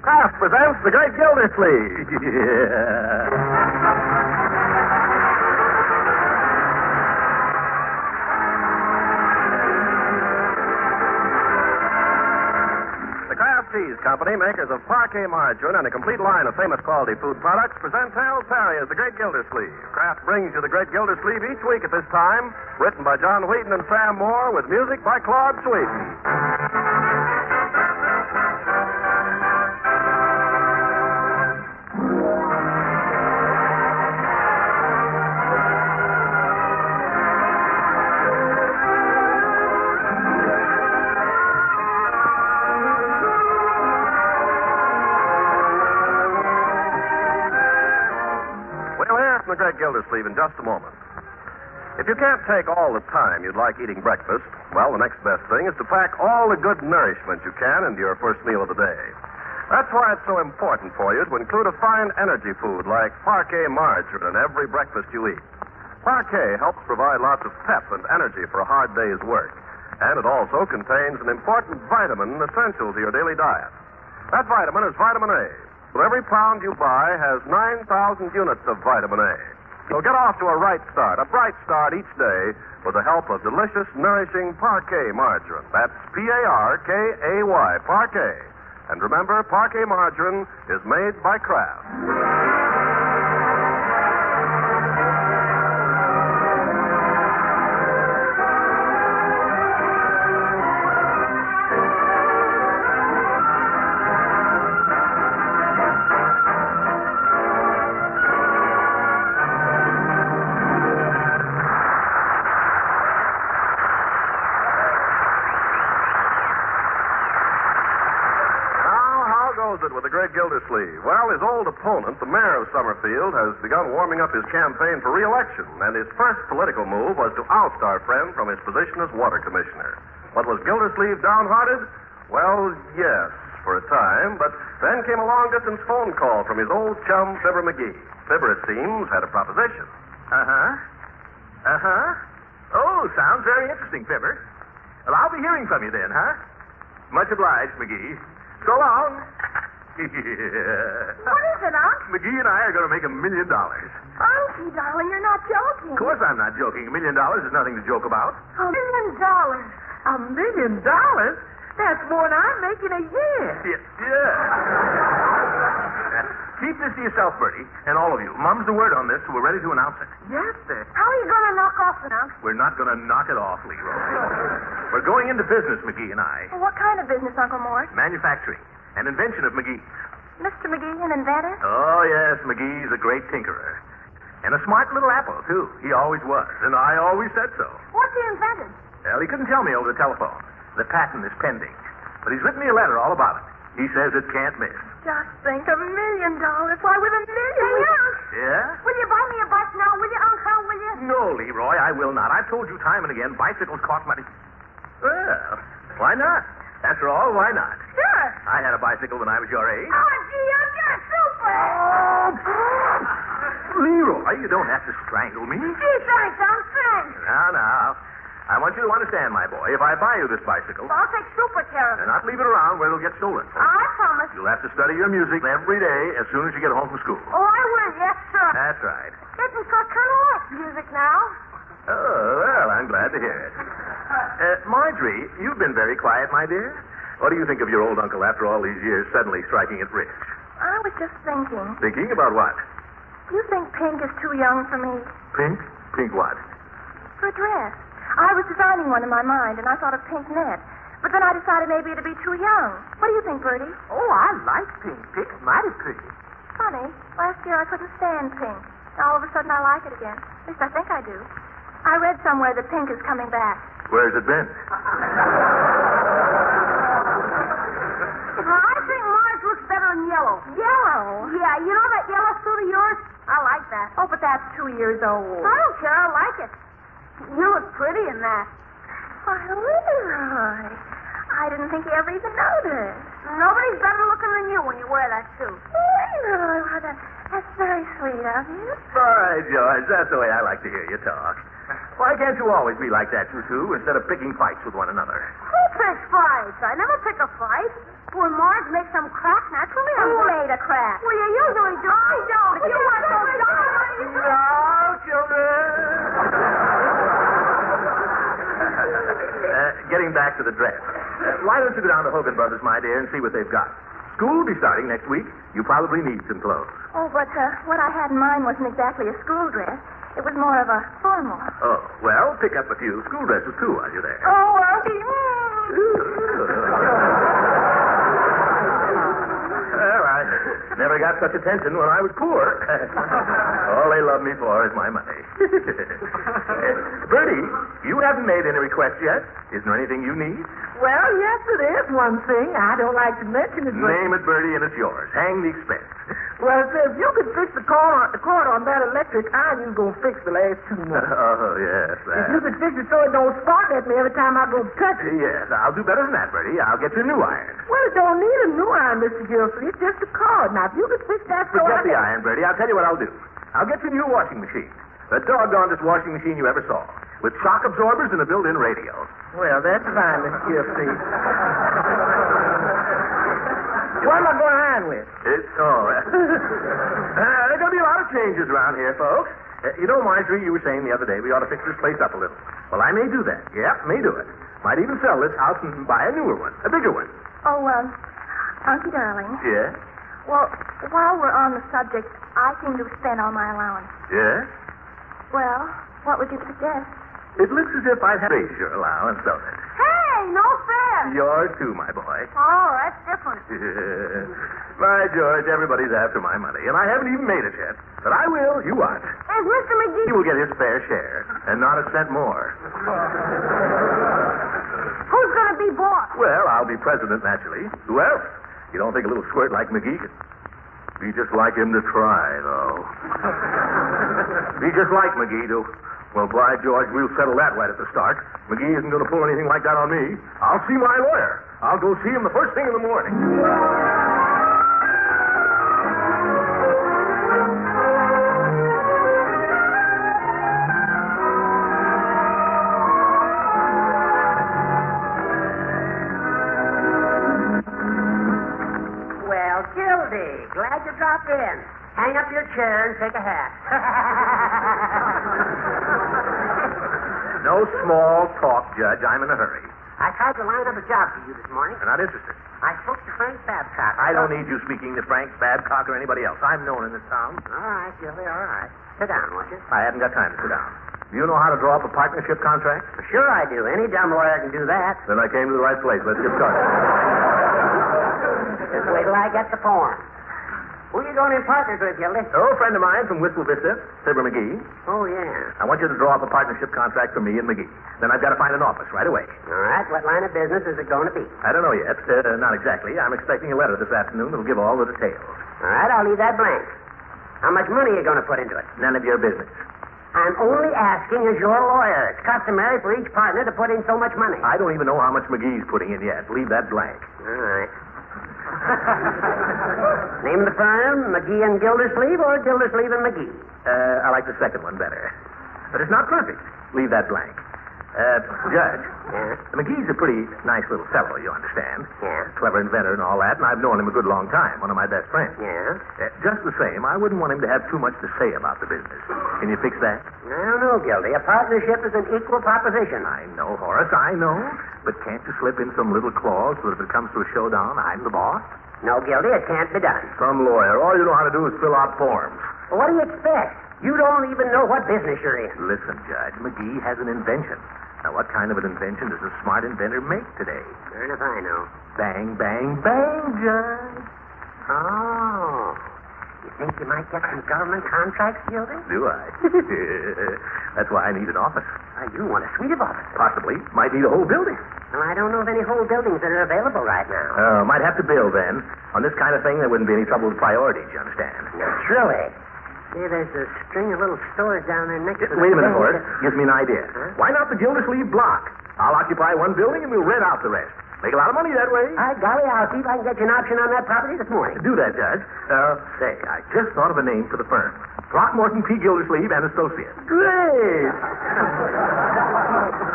Kraft presents The Great Gildersleeve. The Kraft Cheese Company, makers of parquet margarine and a complete line of famous quality food products, present Harold Perry as The Great Gildersleeve. Kraft brings you The Great Gildersleeve each week at this time, written by John Wheaton and Sam Moore, with music by Claude Sweeten. The Great Gildersleeve in just a moment. If you can't take all the time you'd like eating breakfast, well, the next best thing is to pack all the good nourishment you can into your first meal of the day. That's why it's so important for you to include a fine energy food like parquet margarine in every breakfast you eat. Parquet helps provide lots of pep and energy for a hard day's work, and it also contains an important vitamin essential to your daily diet. That vitamin is vitamin A. So every pound you buy has 9,000 units of vitamin A. So get off to a bright start each day with the help of delicious, nourishing parquet margarine. That's P-A-R-K-A-Y, parquet. And remember, parquet margarine is made by Kraft. With the Great Gildersleeve. Well, his old opponent, the mayor of Summerfield, has begun warming up his campaign for re-election, and his first political move was to oust our friend from his position as water commissioner. But was Gildersleeve downhearted? Well, yes, for a time, but then came a long-distance phone call from his old chum, Fibber McGee. Fibber, it seems, had a proposition. Oh, sounds very interesting, Fibber. Well, I'll be hearing from you then, huh? Much obliged, McGee. So long. What is it, Unc? McGee and I are going to make $1 million. Unky, darling, you're not joking. Of course I'm not joking. $1 million is nothing to joke about. $1 million. $1 million? That's more than I'm making a year. Yeah. Keep this to yourself, Bertie, and all of you. Mum's the word on this, so we're ready to announce it. Yes, sir. How are you going to knock off it, Unc? We're not going to knock it off, Leroy. We're going into business, McGee and I. Well, what kind of business, Uncle Mort? Manufacturing. An invention of McGee's. Mr. McGee, an inventor? Oh, yes, McGee's a great tinkerer. And a smart little apple, too. He always was, and I always said so. What's he invented? Well, he couldn't tell me over the telephone. The patent is pending. But he's written me a letter all about it. He says it can't miss. Just think, $1 million. Why, with $1 million... Hey, Unc. Yeah? Will you buy me a bike now, will you, Unc? How will you? No, Leroy, I will not. I've told you time and again, bicycles cost money. Well, why not? After all, why not? Sure. I had a bicycle when I was your age. Oh, gee, Unc, you're super. Oh, Leroy, you don't have to strangle me. Gee, thanks, Unc, thanks. Now. I want you to understand, my boy, if I buy you this bicycle, I'll take super care of it. and not leave it around where it'll get stolen. I promise. You'll have to study your music every day as soon as you get home from school. Oh, I will, yes, sir. That's right. Isn't so kind of like music now? Oh, well, I'm glad to hear it. Marjorie, you've been very quiet, my dear. What do you think of your old uncle after all these years suddenly striking it rich? I was just thinking. Thinking about what? You think pink is too young for me? Pink? Pink what? For a dress. I was designing one in my mind, and I thought of pink net. But then I decided maybe it'd be too young. What do you think, Bertie? Oh, I like pink. Pink's mighty pretty. Funny. Last year I couldn't stand pink. Now all of a sudden I like it again. At least I think I do. I read somewhere that pink is coming back. Where's it been? I think Marge looks better in yellow. Yellow? Yeah, you know that yellow suit of yours? I like that. Oh, but that's 2 years old. I don't care. I like it. You look pretty in that. Why, Leroy, I didn't think you ever even noticed. Nobody's better looking than you when you wear that suit. Leroy, why, that's very sweet of you. All right, George, that's the way I like to hear you talk. Why can't you always be like that, you two, instead of picking fights with one another? Who picks fights? I never pick a fight. When Marge makes some crack, naturally I a crack. Well, you usually do. I don't. You want those dollars? Now, children. Getting back to the dress. Why don't you go down to Hogan Brothers, my dear, and see what they've got? School will be starting next week. You probably need some clothes. Oh, but what I had in mind wasn't exactly a school dress. It was more of a formal. Oh, well, pick up a few school dresses, too, while you're there. Oh, Uncle. Well, I never got such attention when I was poor. All they love me for is my money. Bertie, you haven't made any requests yet. Isn't there anything you need? Well, yes, it is one thing. I don't like to mention it, but... Name it, Bertie, and it's yours. Hang the expense. Well, if you could fix the cord on that electric iron, you're going to fix the last 2 months. Oh, yes, If you could fix it so it don't spark at me every time I go to touch it. Yes, I'll do better than that, Bertie. I'll get you a new iron. Well, it don't need a new iron, Mr. Gildersleeve. It's just a cord. Now, if you could fix that so Forget I the can... iron, Bertie. I'll tell you what I'll do. I'll get you a new washing machine. The doggondest washing machine you ever saw. With shock absorbers and a built-in radio. Well, that's fine, Mr. Gildersleeve. What am I going to iron with? There's going to be a lot of changes around here, folks. You know, Marjorie, you were saying the other day we ought to fix this place up a little. Well, I may do that. Yep, may do it. Might even sell this house and buy a newer one, a bigger one. Oh, Uncle darling. Yeah? Well, while we're on the subject, I seem to have spent all my allowance. Yeah? Well, what would you suggest? It looks as if I'd have raised your allowance, don't it? Hey, no fair. Yours, too, my boy. Oh, that's different. By George, everybody's after my money, and I haven't even made it yet. But I will, you watch. Is Mr. McGee... He will get his fair share, and not a cent more. Who's going to be boss? Well, I'll be president, naturally. Who else? You don't think a little squirt like McGee could... Be just like him to try, though. Be just like McGee to... Well, by George, we'll settle that right at the start. McGee isn't going to pull anything like that on me. I'll see my lawyer. I'll go see him the first thing in the morning. Well, Gildy, glad you dropped in. Hang up your chair and take a hat. No small talk, Judge. I'm in a hurry. I tried to line up a job for you this morning. I'm not interested. I spoke to Frank Babcock. I don't need you speaking to Frank Babcock or anybody else. I'm known in this town. All right, Gildy, all right. Sit down, won't you? I haven't got time to sit down. Do you know how to draw up a partnership contract? Sure I do. Any dumb lawyer can do that. Then I came to the right place. Let's get started. Just wait till I get the form. Who are you going in partners with, Gildy? Oh, a friend of mine from Wistful Vista, Fibber McGee. Oh, yeah. I want you to draw up a partnership contract for me and McGee. Then I've got to find an office right away. All right. What line of business is it going to be? I don't know yet. Not exactly. I'm expecting a letter this afternoon that'll give all the details. All right. I'll leave that blank. How much money are you going to put into it? None of your business. I'm only asking as your lawyer. It's customary for each partner to put in so much money. I don't even know how much McGee's putting in yet. Leave that blank. All right. Name of the firm, McGee and Gildersleeve or Gildersleeve and McGee? I like the second one better. But it's not perfect. Leave that blank. Judge. Yeah? McGee's a pretty nice little fellow, you understand. Yeah. Clever inventor and all that, and I've known him a good long time. One of my best friends. Yeah? Just the same, I wouldn't want him to have too much to say about the business. Can you fix that? I don't know, Gildy. A partnership is an equal proposition. I know, Horace, I know. But can't you slip in some little clause so that if it comes to a showdown, I'm the boss? No, Gildy, it can't be done. Some lawyer. All you know how to do is fill out forms. Well, what do you expect? You don't even know what business you're in. Listen, Judge, McGee has an invention. Now, what kind of an invention does a smart inventor make today? Sure enough, I know. Bang, bang, bang, Judge. Oh. You think you might get some government contracts, Gildy? Do I? That's why I need an office. You want a suite of offices. Possibly. Might need a whole building. Well, I don't know of any whole buildings that are available right now. Might have to build, then. On this kind of thing, there wouldn't be any trouble with priorities, you understand? Naturally. See, there's a string of little stores down there next to the... Wait a minute, Horace. Gives me an idea. Huh? Why not the Gildersleeve block? I'll occupy one building and we'll rent out the rest. Make a lot of money that way. Golly, I'll see if I can get you an option on that property this morning. Do that, Judge. Say, I just thought of a name for the firm. Throckmorton P. Gildersleeve and Associates. Great.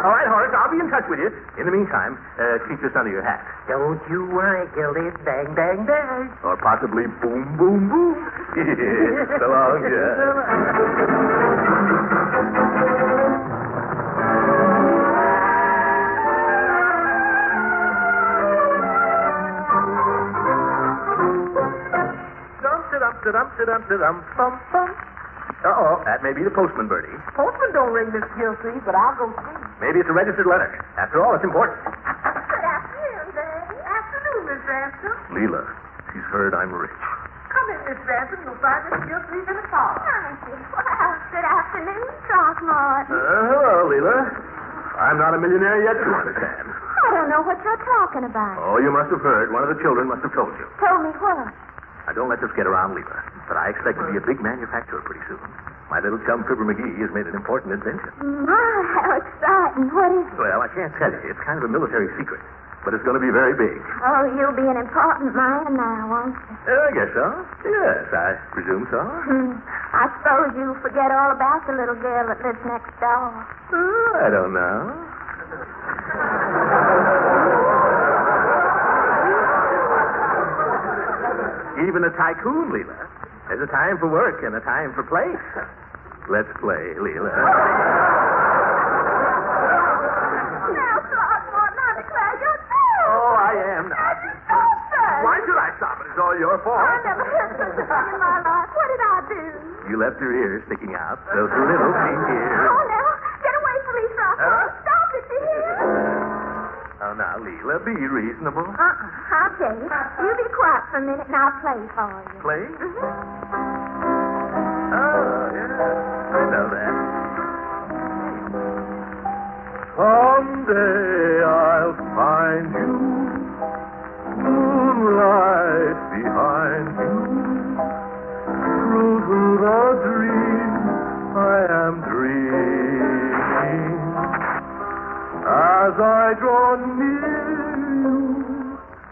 All right, Horace, I'll be in touch with you. In the meantime, keep this under your hat. Don't you worry, Gildy. It's bang, bang, bang. Or possibly boom, boom, boom. So long, Judge. Uh-oh, that may be the postman, Bertie. Postman don't ring, Miss Gildersleeve, but I'll go see. Maybe it's a registered letter. After all, it's important. Good afternoon, baby. Afternoon, Miss Ransom. Leela, she's heard I'm rich. Come in, Miss Ransom. You'll find Miss Gildersleeve in the parlor. Thank you. Well, good afternoon, Throckmorton. Hello, Leela. I'm not a millionaire yet, you understand. I don't know what you're talking about. Oh, you must have heard. One of the children must have told you. Told me what? Now, don't let this get around, Leela. But I expect to be a big manufacturer pretty soon. My little chum, Fibber McGee, has made an important invention. My, how exciting. What is it? Well, I can't tell you. It's kind of a military secret. But it's going to be very big. Oh, you'll be an important man now, won't you? I guess so. Yes, I presume so. I suppose you forget all about the little girl that lives next door. I don't know. Even a tycoon, Leela. There's a time for work and a time for play. Let's play, Leela. Now, Throckmorton, I declare you're dead. Oh, I am now. Stop that. Why should I stop it? It's all your fault. I never heard such a thing in my life. What did I do? You left your ears sticking out. Those little pink ears. Oh, now, get away from me, Throckmorton. Stop it, you hear? Oh, now, Leela, be reasonable. I'll tell you. You be quiet for a minute and I'll play for you. Play? Oh, yeah. I know that. Someday I'll find you, moonlight behind you, true to the dream I am dreaming. As I draw near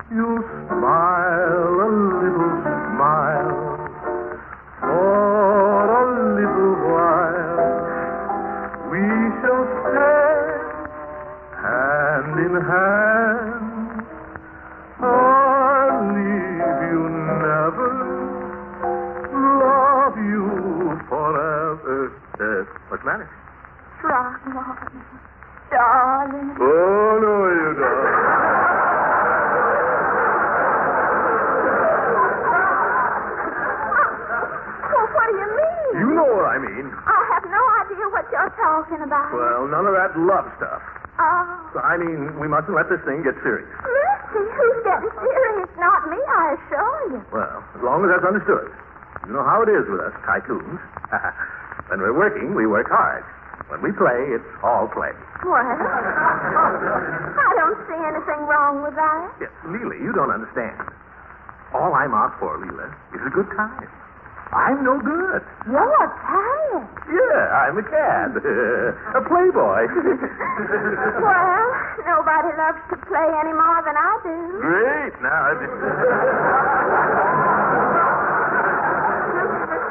you smile a little smile. For a little while we shall stand hand in hand. I'll leave you never, love you forever. What's the matter? Throckmorton, darling. Oh, no, you don't. You know what I mean. I have no idea what you're talking about. Well, none of that love stuff. Oh. I mean, we mustn't let this thing get serious. Mercy, who's getting serious? Not me, I assure you. Well, as long as that's understood. You know how it is with us tycoons. When we're working, we work hard. When we play, it's all play. Well, I don't see anything wrong with that. Yes, Leela, you don't understand. All I'm out for, Leela, is a good time. I'm no good. You're a talent. Yeah, I'm a cad. A playboy. Well, nobody loves to play any more than I do. Great. Now, Miss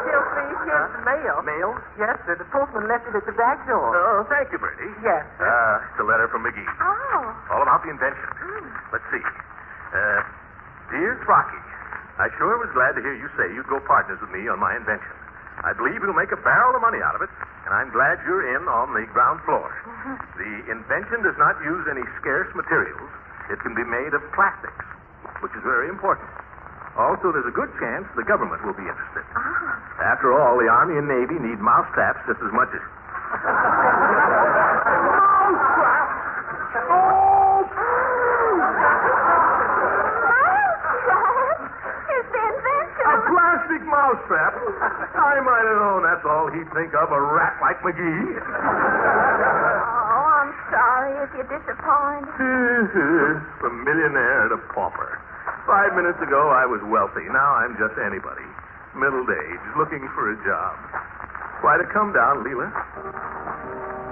Gildersleeve, here's the mail. Mail? Yes, sir. The postman left it at the back door. Oh, thank you, Bertie. Yes, sir. It's a letter from McGee. Oh. All about the invention. Let's see. Dear Throcky, I sure was glad to hear you say you'd go partners with me on my invention. I believe you'll make a barrel of money out of it, and I'm glad you're in on the ground floor. The invention does not use any scarce materials. It can be made of plastics, which is very important. Also, there's a good chance the government will be interested. After all, the Army and Navy need mousetraps just as much as... Mousetrap? I might have known that's all he'd think of, a rat like McGee. Oh, I'm sorry if you're disappointed. From millionaire to pauper. 5 minutes ago, I was wealthy. Now I'm just anybody. Middle-aged, looking for a job. Quite a come down, Leela.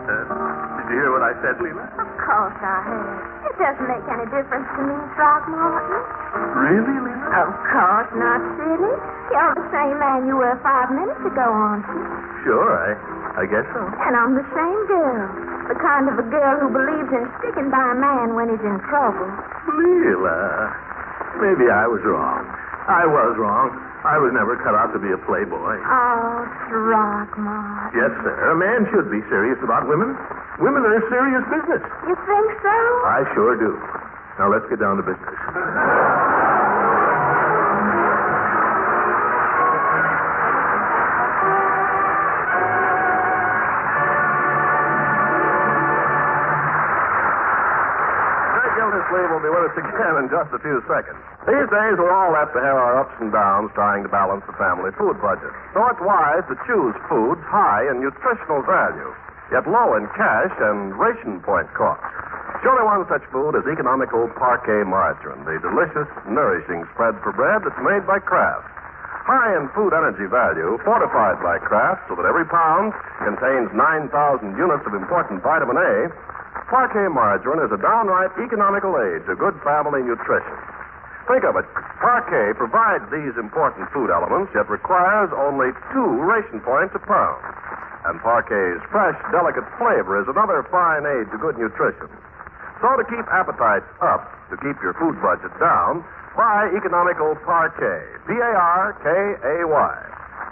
Did you hear what I said, Leela? Of course I have. It doesn't make any difference to me, Throckmorton. Really, Lena? Of course not, silly. You're the same man you were 5 minutes ago, aren't you? Sure, I guess so. And I'm the same girl. The kind of a girl who believes in sticking by a man when he's in trouble. Leela, maybe I was wrong. I was wrong. I was never cut out to be a playboy. Oh, Throckmorton. Yes, sir. A man should be serious about women. Women are serious business. You think so? I sure do. Now, let's get down to business. Gildersleeve will be with us again in just a few seconds. These days, we're all apt to have our ups and downs trying to balance the family food budget. So it's wise to choose foods high in nutritional value, yet low in cash and ration point cost. The only one such food is economical parquet margarine, the delicious, nourishing spread for bread that's made by Kraft. High in food energy value, fortified by Kraft so that every pound contains 9,000 units of important vitamin A, parquet margarine is a downright economical aid to good family nutrition. Think of it. Parquet provides these important food elements, yet requires only 2 ration points a pound. And parquet's fresh, delicate flavor is another fine aid to good nutrition. So to keep appetites up, to keep your food budget down, buy economical parquet. P-A-R-K-A-Y.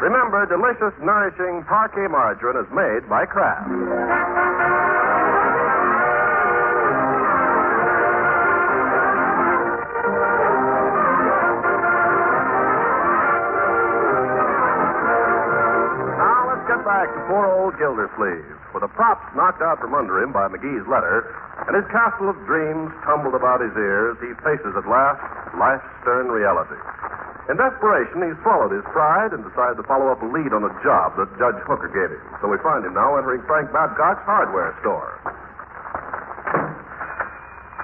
Remember, delicious, nourishing parquet margarine is made by Kraft. Back to poor old Gildersleeve, with the props knocked out from under him by McGee's letter, and his castle of dreams tumbled about his ears, he faces at last life's stern reality. In desperation, he swallowed his pride and decided to follow up a lead on a job that Judge Hooker gave him. So we find him now entering Frank Babcock's hardware store.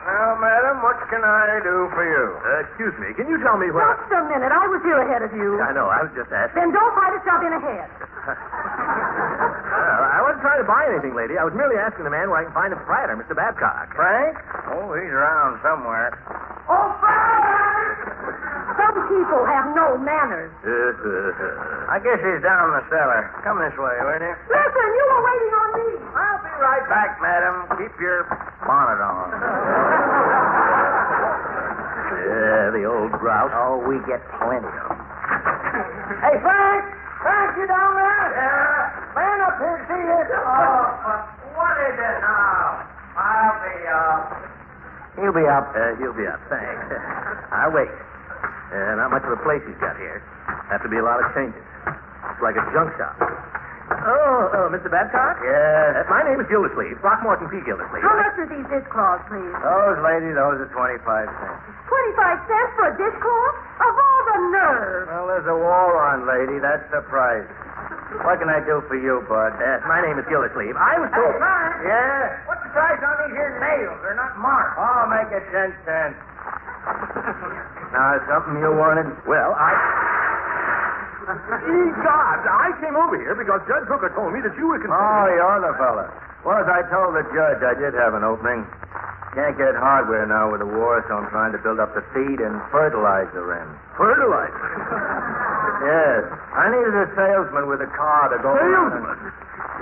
Well, madam, what can I do for you? Excuse me, can you tell me where... Just a minute. I was here ahead of you. I know, I was just asking. Then don't fight yourself in ahead. I wasn't trying to buy anything, lady. I was merely asking the man where I can find the proprietor, Mr. Babcock. Frank? Oh, he's around somewhere. Oh, Frank! Some people have no manners. I guess he's down in the cellar. Come this way, will you? Listen, you were waiting on me. I'll be right back, madam. Keep your bonnet on. Yeah, the old grouse. Oh, we get plenty of them. Hey, Frank! Frank, you down there? Yeah. Man up here, see this. Oh, but what is it now? I'll be up. He'll be up. He'll be up, thanks. I'll wait. Not much of a place he's got here. Have to be a lot of changes. It's like a junk shop. Oh, Mr. Babcock? Yes. My name is Gildersleeve, Throckmorton P. Gildersleeve. How much are these dishcloths, please? Those, lady, those are 25 cents. 25 cents for a dishcloth? Of all the nerve. Well, there's a war on, lady. That's the price. What can I do for you, bud? My name is Gildersleeve. I was told... Frank. Yeah? What's the price on these here nails? They're not marked. Oh, make it 10 cents. Now, something you wanted? Well, God, I came over here because Judge Hooker told me that you were Oh, you're the fella. Well, as I told the judge, I did have an opening. Can't get hardware now with the war, so I'm trying to build up the feed and fertilizer in. Fertilizer? Yes. I needed a salesman with a car to go Salesman?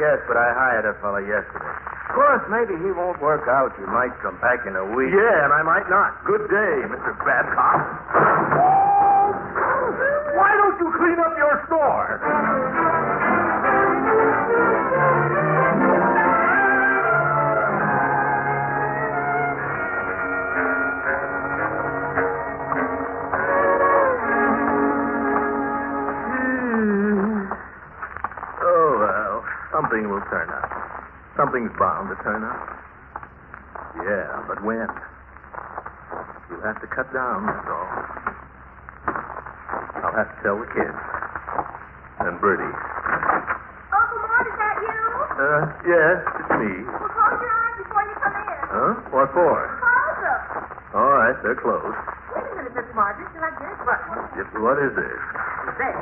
Yes, but I hired a fella yesterday. Of course, maybe he won't work out. You might come back in a week. Yeah, and I might not. Good day, Mr. Babcock. Why don't you clean up your store? Oh, well, something will turn up. Something's bound to turn up. Yeah, but when? You'll have to cut down, that's all. I'll have to tell the kids. And Bertie. Uncle Mort, is that you? Yes, it's me. Well, close your eyes before you come in. Huh? What for? Close them. All right, they're closed. Wait a minute, Miss Margaret. Till I get it right. Yep, what is this? There.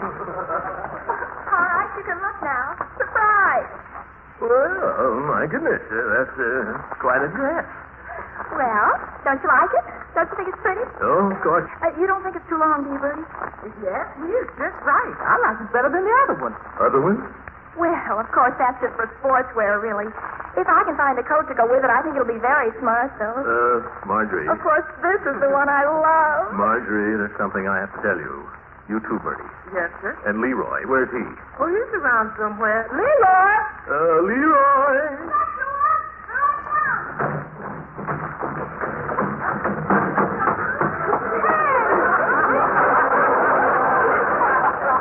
All right, you can look now. Surprise. Well, my goodness, that's quite a dress. Well, don't you like it? Don't you think it's pretty? Oh, of course. You don't think it's too long, do you, Bertie? Yes, he is just right. I like it better than the other one. Other ones? Well, of course, that's just for sportswear, really. If I can find a coat to go with it, I think it'll be very smart, though. Marjorie. Of course, this is the one I love. Marjorie, there's something I have to tell you. You too, Bertie. Yes, sir. And Leroy, where's he? Oh, he's around somewhere. Leroy! Leroy!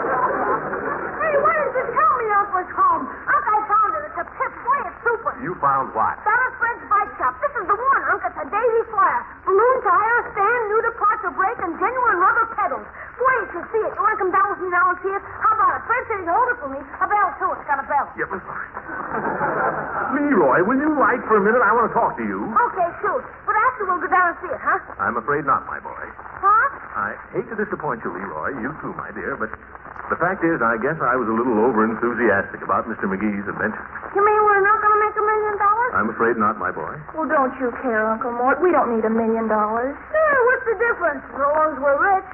Hey, what is this? Tell me, Uncle's home. Uncle found it. It's a pip way. It's super. You found what? Down at Fred's bike shop. This is the one, Uncle. It's a daisy flyer. Balloon tire, stand, new departure brake, and genuine rubber pedals. Boy, you should see it. You want to come down with me now and see it? How about it? Fred said he'd hold it for me. A bell, too. It's got a bell. Yeah, but... Leroy, will you write for a minute? I want to talk to you. Okay, shoot. But after we'll go down and see it, huh? I'm afraid not, my boy. Huh? I hate to disappoint you, Leroy. You too, my dear, but the fact is, I guess I was a little over-enthusiastic about Mr. McGee's invention. You mean we're not going to make $1 million? I'm afraid not, my boy. Well, don't you care, Uncle Mort. We don't need $1 million. Yeah, what's the difference? So long as we're rich.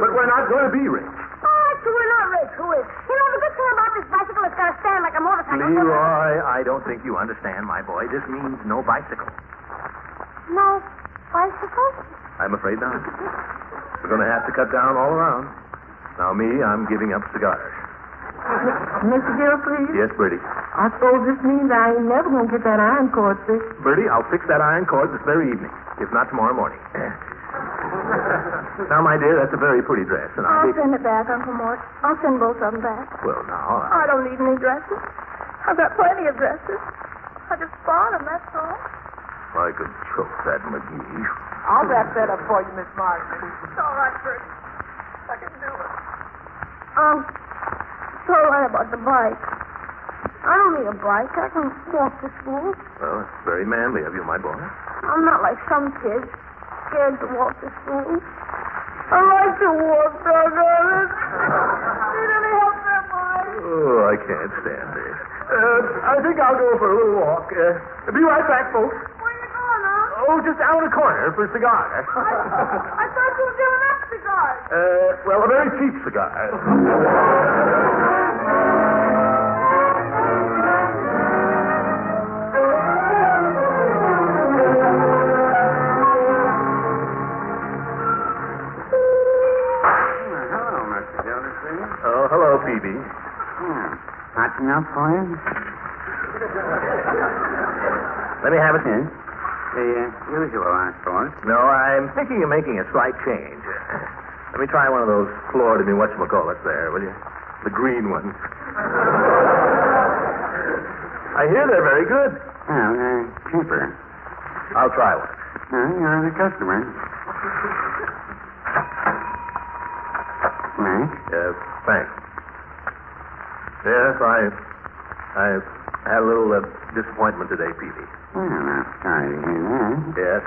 But we're not going to be rich. Oh, so we're not rich. Who is? You know, the good thing about this bicycle, it's got to stand like a motorcycle. Leroy, I don't think you understand, my boy. This means no bicycle. No bicycle? I'm afraid not. We're going to have to cut down all around. Now, me, I'm giving up cigars. Mr. Gildersleeve? Yes, Bertie. I suppose this means I ain't never going to get that iron cord fixed. Bertie, I'll fix that iron cord this very evening, if not tomorrow morning. Now, my dear, that's a very pretty dress, and I'll send it back, Uncle Mort. I'll send both of them back. Well, now, I don't need any dresses. I've got plenty of dresses. I just bought them, that's all. I could choke that McGee. I'll wrap that up for you, Miss Margaret. It's all right, Bertie. I can do it. So right about the bike. I don't need a bike. I can walk to school. Well, it's very manly of you, my boy. I'm not like some kids, scared to walk to school. I like to walk, doggone it. Need any help there, boy? Oh, I can't stand this. I think I'll go for a little walk. Be right back, folks. Where you going, huh? Oh, just down the corner for a cigar. I thought you were giving up cigars. Well, a very cheap cigar. Oh, hello, Phoebe. Hot enough for you? Let me have it. The usual, I suppose. No, I'm thinking of making a slight change. Let me try one of those floored in whatchamacallits there, will you? The green ones. I hear they're very good. Well, they're cheaper. I'll try one. You're the customer. Thanks. Thanks. Yes, I've had a little disappointment today, Peavy. Well, I'm sorry to hear that. Yes,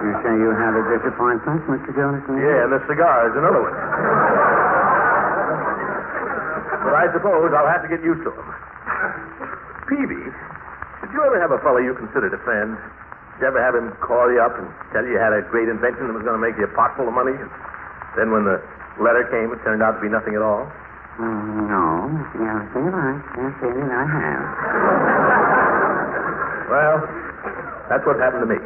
You say you had a disappointment, Mr. Gildersleeve? Yeah, and the cigar is another one. But I suppose I'll have to get used to them. Peavy, did you ever have a fellow you considered a friend? Did you ever have him call you up and tell you had a great invention that was going to make you a pot full of money? Then when the letter came, it turned out to be nothing at all? No, Mr. Gildersleeve, I can't say that I have. Well, that's what happened to me.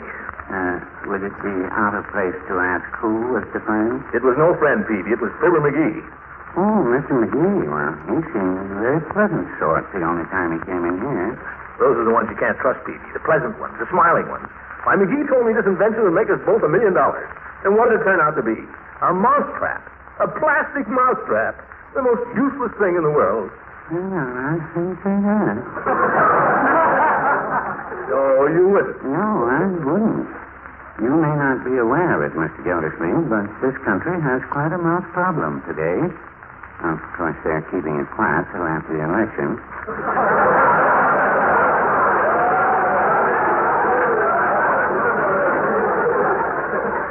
Would it be out of place to ask who was the friend? It was no friend, Peavy. It was Fibber McGee. Oh, Mr. McGee. Well, he seemed a very pleasant sort the only time he came in here. Those are the ones you can't trust, Peavy. The pleasant ones, the smiling ones. Why, McGee told me this invention would make us both $1 million. And what did it turn out to be? A mousetrap. A plastic mousetrap. The most useless thing in the world. Well, I shouldn't say that. Oh, you wouldn't. No, I wouldn't. You may not be aware of it, Mr. Gildersleeve, but this country has quite a mouse problem today. Of course, they're keeping it quiet till after the election.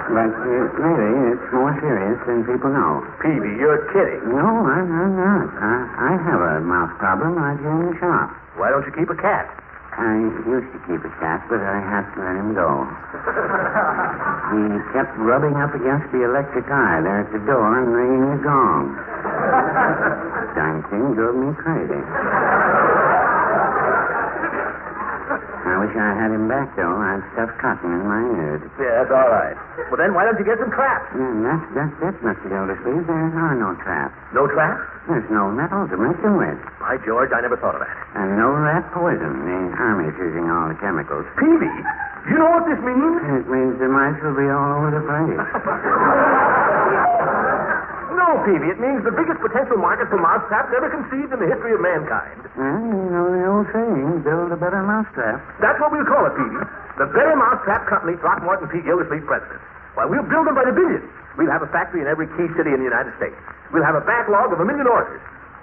But really, it's more serious than people know. Peavy, you're kidding. No, I'm not. I have a mouth problem right here in the shop. Why don't you keep a cat? I used to keep a cat, but I had to let him go. He kept rubbing up against the electric eye there at the door and ringing the gong. Darn thing drove me crazy. I wish I had him back, though. I'd stuff cotton in my ears. Yeah, that's all right. Well, then why don't you get some traps? That's it, Mr. Gildersleeve. There are no traps. No traps? There's no metal to mix them with. By George, I never thought of that. And no rat poison. The Army's using all the chemicals. Peavy, you know what this means? It means the mice will be all over the place. No, Peavy, it means the biggest potential market for mousetraps ever conceived in the history of mankind. Well, you know the old saying, build a better mousetrap. That's what we'll call it, Peavy. The Better Mousetrap Company, Throckmorton P. Gildersleeve, President. Why, we'll build them by the billions. We'll have a factory in every key city in the United States. We'll have a backlog of 1 million orders.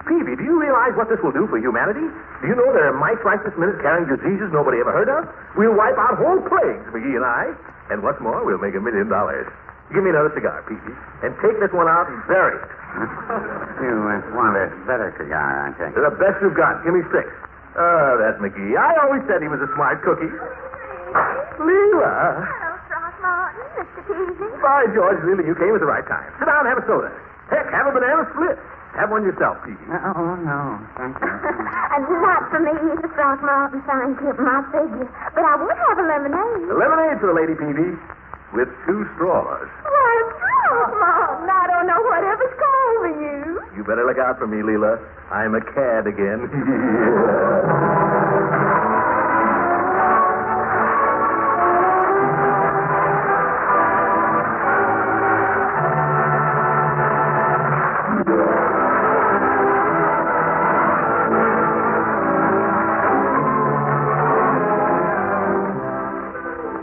Peavy, do you realize what this will do for humanity? Do you know there are mice right this minute carrying diseases nobody ever heard of? We'll wipe out whole plagues, McGee and I. And what's more, we'll make $1 million. Give me another cigar, Peavy, and take this one out and bury it. You want a better cigar, I think. They're the best you've got. Give me 6. Oh, that's McGee. I always said he was a smart cookie. Leela. Hello, Throckmorton, Mr. Peavy. By George, Leela, you came at the right time. Sit down and have a soda. Heck, have a banana split. Have one yourself, Peavy. Oh, no. Thank you. Not for me, Mr. Throckmorton, thank you, my figure. But I would have a lemonade. A lemonade for the lady, Peavy, with 2 straws. Why, Throckmorton, I don't know whatever's come over you. You better look out for me, Leela. I'm a cad again.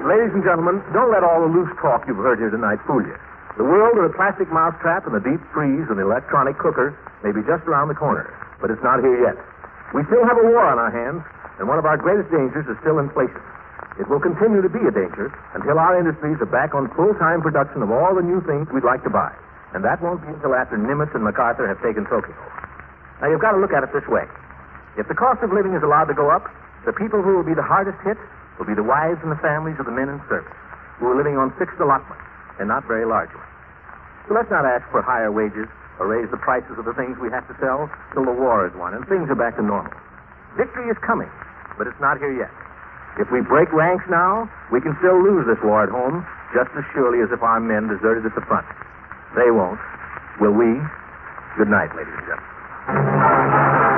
Ladies and gentlemen, don't let all the loose talk you've heard here tonight fool you. The world of the plastic mousetrap and the deep freeze and the electronic cooker may be just around the corner, but it's not here yet. We still have a war on our hands, and one of our greatest dangers is still inflation. It will continue to be a danger until our industries are back on full-time production of all the new things we'd like to buy. And that won't be until after Nimitz and MacArthur have taken Tokyo. Now, you've got to look at it this way. If the cost of living is allowed to go up, the people who will be the hardest hit will be the wives and the families of the men in service, who are living on fixed allotments and not very large ones. So let's not ask for higher wages or raise the prices of the things we have to sell till the war is won and things are back to normal. Victory is coming, but it's not here yet. If we break ranks now, we can still lose this war at home just as surely as if our men deserted at the front. They won't. Will we? Good night, ladies and gentlemen.